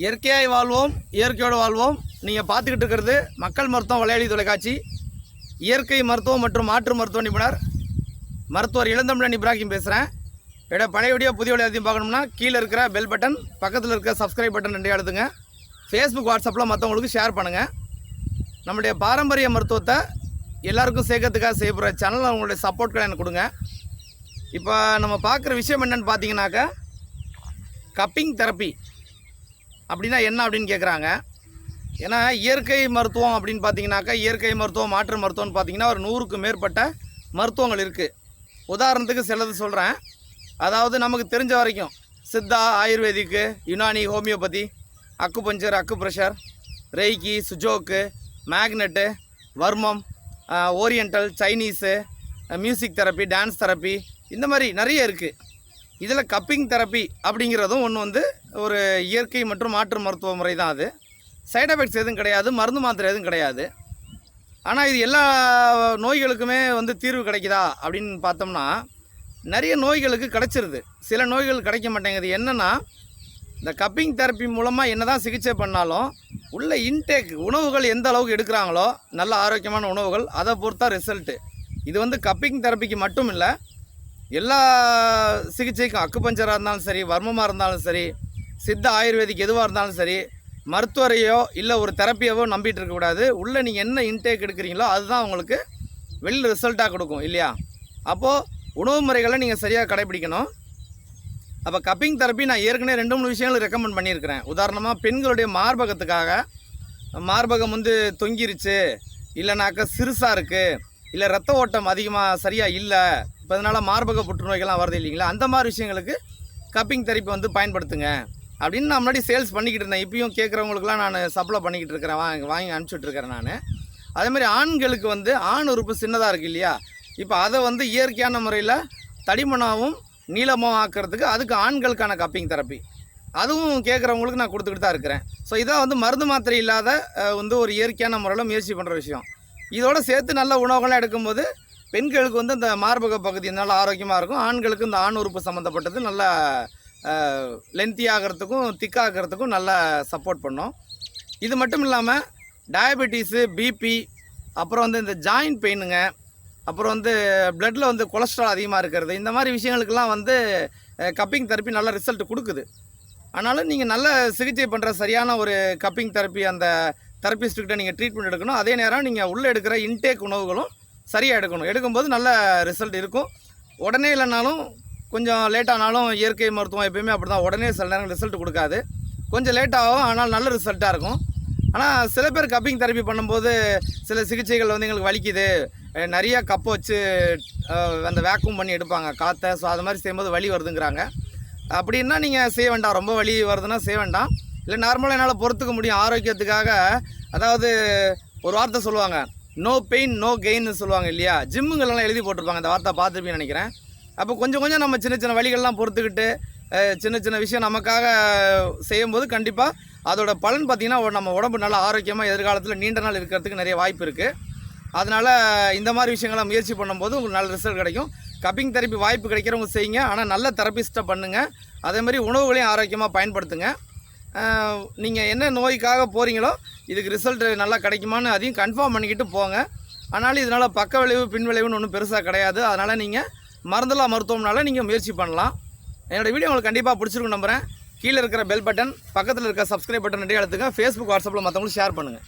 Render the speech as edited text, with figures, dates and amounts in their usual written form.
இயற்கையாய் வாழ்வோம், இயற்கையோடு வாழ்வோம். நீங்கள் பார்த்துக்கிட்டு இருக்கிறது மக்கள் மருத்துவம் வலையொலி தொலைக்காட்சி. இயற்கை மருத்துவம் மற்றும் மாற்று மருத்துவ நிபுணர் மருத்துவர் இளந்தமிழன் இப்ராஹிம் பேசுகிறேன். பழைய வீடியோ புதிய வீடியோ எதையும் பார்க்கணும்னா கீழே இருக்கிற பெல் பட்டன், பக்கத்தில் இருக்கிற சப்ஸ்கிரைப் பட்டன் ரெண்டே அழுத்துங்க. ஃபேஸ்புக், வாட்ஸ்அப்பில் மற்றவங்களுக்கு ஷேர் பண்ணுங்கள். நம்முடைய பாரம்பரிய மருத்துவத்தை எல்லாருக்கும் சேர்க்கறதுக்காக செய்யப்படுற சேனலில் உங்களுடைய சப்போர்ட்களை எனக்கு கொடுங்க. இப்போ நம்ம பார்க்குற விஷயம் என்னென்னு பார்த்தீங்கன்னாக்கா, கப்பிங் தெரப்பி அப்படின்னா என்ன அப்படின்னு கேட்குறாங்க. ஏன்னா இயற்கை மருத்துவம் அப்படின்னு பார்த்தீங்கன்னாக்கா, இயற்கை மருத்துவம் மாற்று மருத்துவம்னு பார்த்தீங்கன்னா ஒரு 100க்கும் மேற்பட்ட மருத்துவங்கள் இருக்குது. உதாரணத்துக்கு சிலது சொல்கிறேன். அதாவது நமக்கு தெரிஞ்ச வரைக்கும் Siddha, Ayurvedic, Unani, homeopathy, acupuncture, acupressure, Reiki, Sujok, magnet, varmam, oriental, Chinese, music therapy, dance therapy, இந்த மாதிரி நிறைய இருக்குது. இதில் கப்பிங் தெரப்பி அப்படிங்கிறதும் ஒன்று ஒரு இயற்கை மற்றும் மாற்று மருத்துவ முறை தான். அது சைட் எஃபெக்ட்ஸ் எதுவும் கிடையாது, மருந்து மாத்திரை எதுவும் கிடையாது. ஆனால் இது எல்லா நோய்களுக்குமே தீர்வு கிடைக்குதா அப்படின்னு பார்த்தோம்னா, நிறைய நோய்களுக்கு கிடைச்சிருது, சில நோய்கள் கிடைக்க மாட்டேங்குது. என்னென்னா, இந்த கப்பிங் தெரப்பி மூலமாக என்ன தான் சிகிச்சை பண்ணாலும் உள்ள இன்டேக் உணவுகள் எந்த அளவுக்கு எடுக்கிறாங்களோ, நல்ல ஆரோக்கியமான உணவுகள், அதை பொறுத்தா ரிசல்ட்டு. இது கப்பிங் தெரப்பிக்கு மட்டும் இல்லை, எல்லா சிகிச்சைக்கும், அக்குபஞ்சராக இருந்தாலும் சரி, வர்மமாக இருந்தாலும் சரி, சித்த ஆயுர்வேதிக் எதுவாக இருந்தாலும் சரி, மருத்துவரையோ இல்லை ஒரு தெரப்பியவோ நம்பிட்டு இருக்கக்கூடாது. உள்ளே நீங்கள் என்ன இன்டேக் எடுக்கிறீங்களோ அதுதான் உங்களுக்கு வெளியில் ரிசல்ட்டாக கொடுக்கும் இல்லையா? அப்போது உணவு முறைகளை நீங்கள் சரியாக கடைபிடிக்கணும். அப்போ கப்பிங் தெரப்பி நான் ஏற்கனவே 2-3 விஷயங்கள் ரெக்கமெண்ட் பண்ணியிருக்கிறேன். உதாரணமாக, பெண்களுடைய மார்பகத்துக்காக, மார்பகம் தொங்கிருச்சு, இல்லைனாக்கா சிறுசாக இருக்குது, இல்லை ரத்த ஓட்டம் அதிகமாக சரியாக இல்லை, இப்போ அதனால் மார்பக புற்றுநோய்கள்லாம் வருது இல்லைங்களா, அந்த மாதிரி விஷயங்களுக்கு கப்பிங் தெரப்பி பயன்படுத்துங்க அப்படின்னு நான் முன்னாடி சேல்ஸ் பண்ணிக்கிட்டு இருந்தேன். இப்பயும் கேட்குறவங்களுக்குலாம் நான் சப்ளை பண்ணிக்கிட்டு இருக்கிறேன், வாங்கி அனுப்பிச்சுட்ருக்கிறேன் நான். அதேமாதிரி ஆண்களுக்கு ஆண் உறுப்பு சின்னதாக இருக்குது இல்லையா, இப்போ அதை இயற்கையான முறையில் தடிமனாகவும் நீளமாகவும் ஆக்கிறதுக்கு அதுக்கு ஆண்களுக்கான கப்பிங் தெரப்பி அதுவும் கேட்குறவங்களுக்கு நான் கொடுத்துக்கிட்டு தான் இருக்கிறேன். ஸோ இதான் மருந்து மாத்திரை இல்லாத ஒரு இயற்கையான முறையில் முயற்சி பண்ணுற விஷயம். இதோடு சேர்த்து நல்ல உணவுகள்லாம் எடுக்கும்போது பெண்களுக்கு இந்த மார்பக பகுதி நல்ல ஆரோக்கியமாக இருக்கும். ஆண்களுக்கு இந்த ஆண் உறுப்பு சம்மந்தப்பட்டது நல்ல லென்த்தி ஆகிறதுக்கும் திக்காகிறதுக்கும் நல்லா சப்போர்ட் பண்ணும். இது மட்டும் இல்லாமல் டயபெட்டிஸு, பிபி, அப்புறம் இந்த ஜாயிண்ட் பெயினுங்க, அப்புறம் பிளட்டில் கொலஸ்ட்ரால் அதிகமாக இருக்கிறது, இந்த மாதிரி விஷயங்களுக்கெல்லாம் கப்பிங் தெரப்பி நல்ல ரிசல்ட் கொடுக்குது. ஆனாலும் நீங்கள் நல்ல சிகிச்சை பண்ணுற சரியான ஒரு கப்பிங் தெரப்பி அந்த தெரப்பிஸ்ட்டுக்கிட்ட நீங்கள் ட்ரீட்மெண்ட் எடுக்கணும். அதே நேரம் நீங்கள் உள்ளே எடுக்கிற இன்டேக் உணவுகளும் சரியாக எடுக்கணும். எடுக்கும்போது நல்ல ரிசல்ட் இருக்கும். உடனே இல்லைனாலும் கொஞ்சம் லேட்டானாலும் இயற்கை மருத்துவம் எப்பயுமே அப்படி தான், உடனே சில நேரம் ரிசல்ட் கொடுக்காது, கொஞ்சம் லேட்டாகும், ஆனால் நல்ல ரிசல்ட்டாக இருக்கும். ஆனால் சில பேர் கப்பிங் தெரப்பி பண்ணும்போது சில சிகிச்சைகள் எங்களுக்கு வலிக்குது, நிறைய கப்பை வச்சு அந்த வேக்யூம் பண்ணி எடுப்பாங்க காற்றை, ஸோ அது மாதிரி செய்யும்போது வலி வருதுங்கிறாங்க. அப்படின்னா நீங்கள் செய்ய வேண்டாம். ரொம்ப வலி வருதுன்னா செய்ய வேண்டாம். இல்லை நார்மலாக என்னால் பொறுத்துக்க முடியும் ஆரோக்கியத்துக்காக. அதாவது ஒரு வார்த்தை சொல்லுவாங்க, நோ பெயின் நோ கெயின்னு சொல்லுவாங்க இல்லையா, ஜிம்முங்களெல்லாம் எழுதி போட்டிருப்பாங்க, அந்த வார்த்தை பார்த்துருப்பீங்கன்னு நினைக்கிறேன். அப்போ கொஞ்சம் கொஞ்சம் நம்ம சின்ன சின்ன வலிகள்லாம் பொறுத்துக்கிட்டு சின்ன சின்ன விஷயம் நமக்காக செய்யும்போது கண்டிப்பாக அதோட பலன் பார்த்திங்கன்னா நம்ம உடம்பு நல்லா ஆரோக்கியமாக எதிர்காலத்தில் நீண்ட நாள் இருக்கிறதுக்கு நிறைய வாய்ப்பு இருக்குது. அதனால் இந்த மாதிரி விஷயங்களை முயற்சி பண்ணும்போது உங்களுக்கு நல்ல ரிசல்ட் கிடைக்கும். கப்பிங் தெரப்பி வாய்ப்பு கிடைக்கிறவங்க செய்யுங்க, ஆனால் நல்ல தெரப்பிஸ்ட்டை பண்ணுங்கள். அதேமாதிரி உணவுகளையும் ஆரோக்கியமாக பயன்படுத்துங்க. நீங்கள் என்ன நோய்க்காக போகிறீங்களோ இதுக்கு ரிசல்ட் நல்லா கிடைக்குமான்னு அதையும் கன்ஃபார்ம் பண்ணிக்கிட்டு போங்க. ஆனாலும் இதனால் பக்க விளைவு பின்விளைவுன்னு ஒன்றும் பெருசாக கிடையாது. அதனால் நீங்கள் மருந்துலா மருத்துவம்னால நீங்கள் முயற்சி பண்ணலாம். என்னோடய வீடியோ உங்களுக்கு கண்டிப்பாக பிடிச்சிருக்கும் நம்புகிறேன். கீழே இருக்கிற பெல் பட்டன், பக்கத்தில் இருக்கிற சப்ஸ்கிரைப் பட்டன் ரெண்டே அழுத்துங்க. ஃபேஸ்புக், வாட்ஸ்அப்பில் மற்றவங்களுக்கு ஷேர் பண்ணுங்கள்.